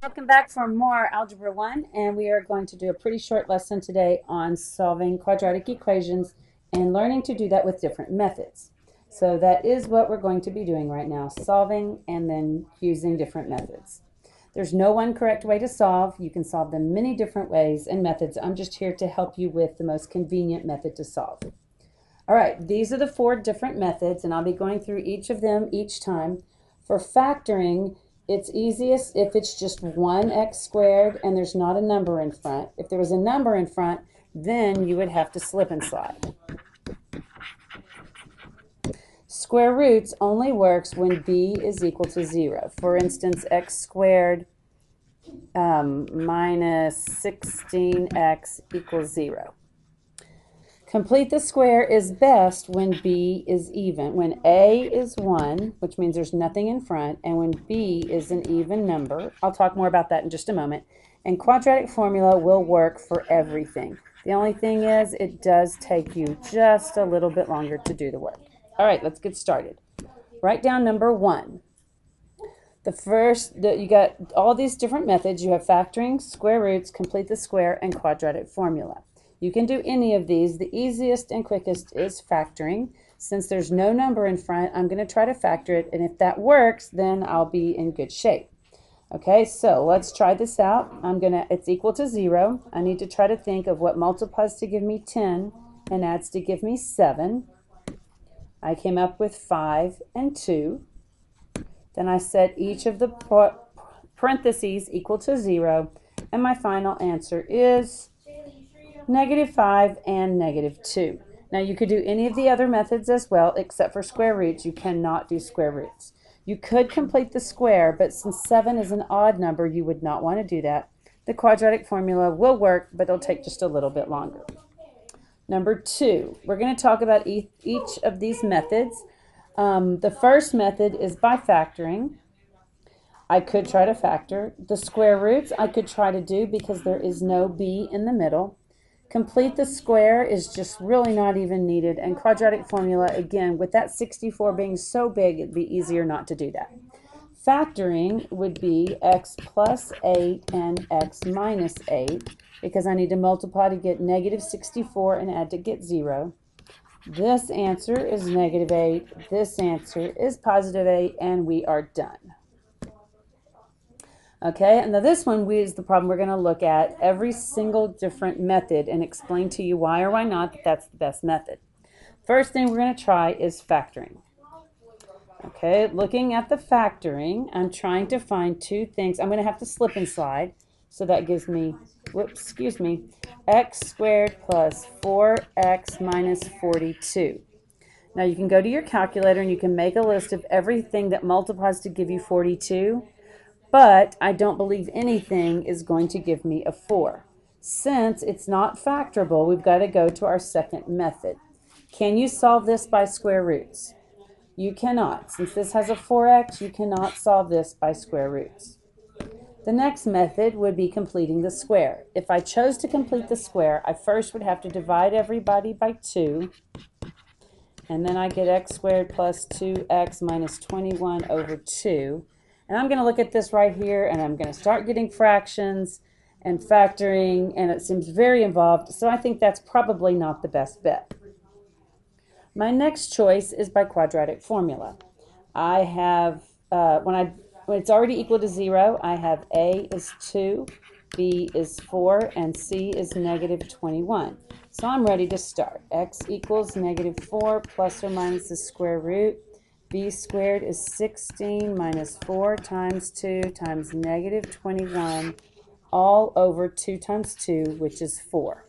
Welcome back for more Algebra 1, and we are going to do a pretty short lesson today on solving quadratic equations and learning to do that with different methods. So that is what we're going to be doing right now, solving and then using different methods. There's no one correct way to solve. You can solve them many different ways and methods. I'm just here to help you with the most convenient method to solve. All right, these are the 4 different methods, and I'll be going through each of them each time. For factoring, it's easiest if it's just 1x squared and there's not a number in front. If there was a number in front, then you would have to slip and slide. Square roots only works when b is equal to 0. For instance, x squared minus 16x equals 0. Complete the square is best when b is even, when a is 1, which means there's nothing in front, and when b is an even number. I'll talk more about that in just a moment. And quadratic formula will work for everything. The only thing is it does take you just a little bit longer to do the work. All right, let's get started. Write down number 1. You got all these different methods. You have factoring, square roots, complete the square, and quadratic formula. You can do any of these. The easiest and quickest is factoring. Since there's no number in front, I'm going to try to factor it, and if that works, then I'll be in good shape. Okay, so let's try this out. It's equal to 0. I need to try to think of what multiplies to give me 10 and adds to give me 7. I came up with 5 and 2. Then I set each of the parentheses equal to 0, and my final answer is -5 and -2. Now you could do any of the other methods as well, except for square roots. You cannot do square roots. You could complete the square, but since 7 is an odd number, you would not want to do that. The quadratic formula will work, but it'll take just a little bit longer. Number 2, we're going to talk about each of these methods. The first method is by factoring. I could try to factor. The square roots I could try to do because there is no b in the middle. Complete the square is just really not even needed. And quadratic formula, again, with that 64 being so big, it'd be easier not to do that. Factoring would be x plus 8 and x minus 8, because I need to multiply to get -64 and add to get 0. This answer is -8. This answer is +8, and we are done. Okay, and now this one is the problem. We're going to look at every single different method and explain to you why or why not that's the best method. First thing we're going to try is factoring. Okay, looking at the factoring, I'm trying to find 2 things. I'm going to have to slip and slide, so that gives me, x squared plus 4x minus 42. Now you can go to your calculator and you can make a list of everything that multiplies to give you 42. But I don't believe anything is going to give me a 4. Since it's not factorable, we've got to go to our second method. Can you solve this by square roots? You cannot. Since this has a 4x, you cannot solve this by square roots. The next method would be completing the square. If I chose to complete the square, I first would have to divide everybody by 2. And then I get x squared plus 2x minus 21 over 2. And I'm going to look at this right here, and I'm going to start getting fractions and factoring, and it seems very involved, so I think that's probably not the best bet. My next choice is by quadratic formula. I have, when it's already equal to 0, I have a is 2, b is 4, and c is -21. So I'm ready to start. X equals -4 plus or minus the square root. B squared is 16 minus 4 times 2 times -21, all over 2 times 2, which is 4.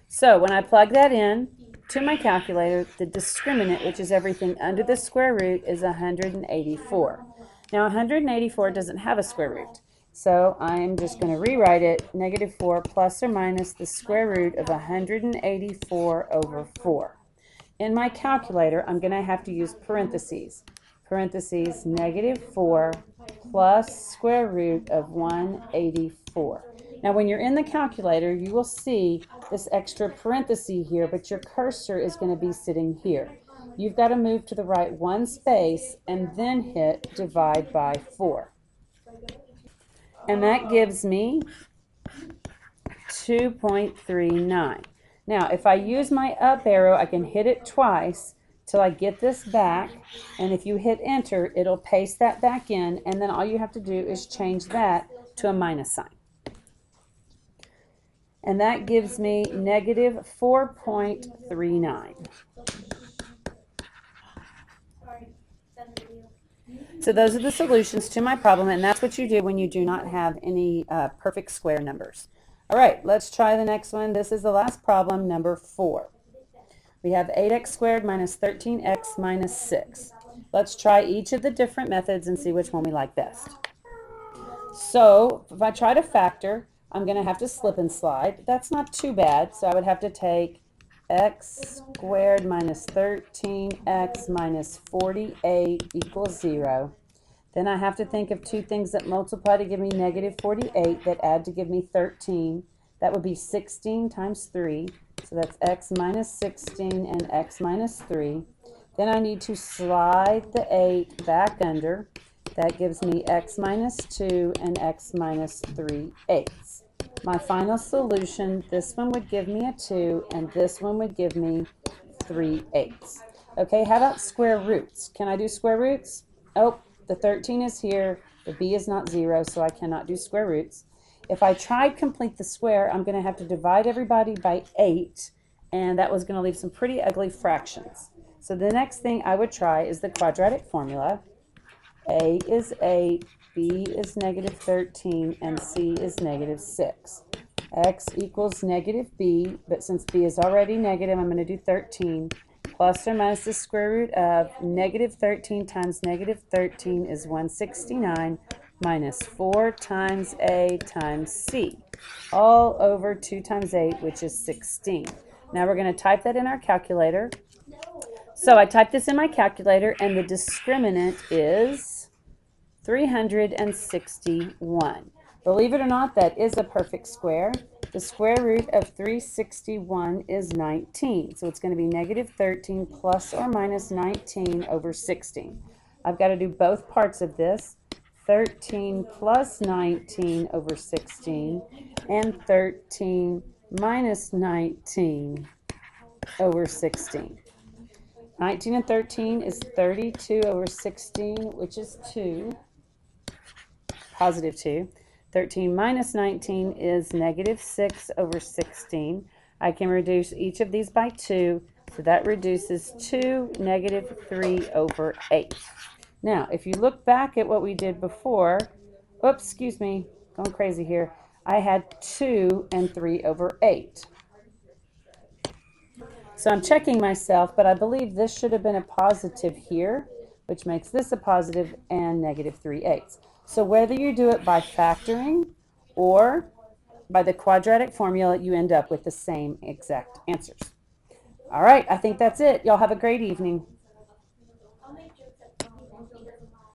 So when I plug that in to my calculator, the discriminant, which is everything under the square root, is 184. Now 184 doesn't have a square root, so I'm just going to rewrite it, -4 plus or minus the square root of 184 over 4. In my calculator, I'm going to have to use parentheses. Parentheses -4 plus square root of 184. Now when you're in the calculator, you will see this extra parenthesis here, but your cursor is going to be sitting here. You've got to move to the right 1 space and then hit divide by 4. And that gives me 2.39. Now, if I use my up arrow, I can hit it twice till I get this back. And if you hit enter, it'll paste that back in. And then all you have to do is change that to a minus sign. And that gives me negative 4.39. So those are the solutions to my problem, and that's what you do when you do not have any perfect square numbers. All right, let's try the next one. This is the last problem, number 4. We have 8x squared minus 13x minus 6. Let's try each of the different methods and see which one we like best. So if I try to factor, I'm going to have to slip and slide. That's not too bad, so I would have to take x squared minus 13x minus 48 equals 0. Then I have to think of two things that multiply to give me negative 48 that add to give me 13. That would be 16 times 3. So that's x minus 16 and x minus 3. Then I need to slide the 8 back under. That gives me x minus 2 and x minus 3/8. My final solution, this one would give me a 2, and this one would give me 3/8. Okay, how about square roots? Can I do square roots? Oh, the 13 is here. The b is not 0, so I cannot do square roots. If I tried complete the square, I'm going to have to divide everybody by 8, and that was going to leave some pretty ugly fractions. So the next thing I would try is the quadratic formula. A is 8, b is negative 13, and c is negative 6. X equals negative b, but since b is already negative, I'm going to do 13. Plus or minus the square root of negative 13 times negative 13 is 169 minus 4 times a times c, all over 2 times 8, which is 16. Now we're going to type that in our calculator. So I typed this in my calculator, and the discriminant is 361. Believe it or not, that is a perfect square. The square root of 361 is 19. So it's going to be negative 13 plus or minus 19 over 16. I've got to do both parts of this. 13 plus 19 over 16 and 13 minus 19 over 16. 19 and 13 is 32 over 16, which is 2, positive 2. 13 minus 19 is negative 6 over 16. I can reduce each of these by 2, so that reduces to negative 3 over 8. Now, if you look back at what we did before, oops, excuse me, going crazy here. I had 2 and 3 over 8. So I'm checking myself, but I believe this should have been a positive here, which makes this a positive and negative 3/8. So whether you do it by factoring or by the quadratic formula, you end up with the same exact answers. All right, I think that's it. Y'all have a great evening.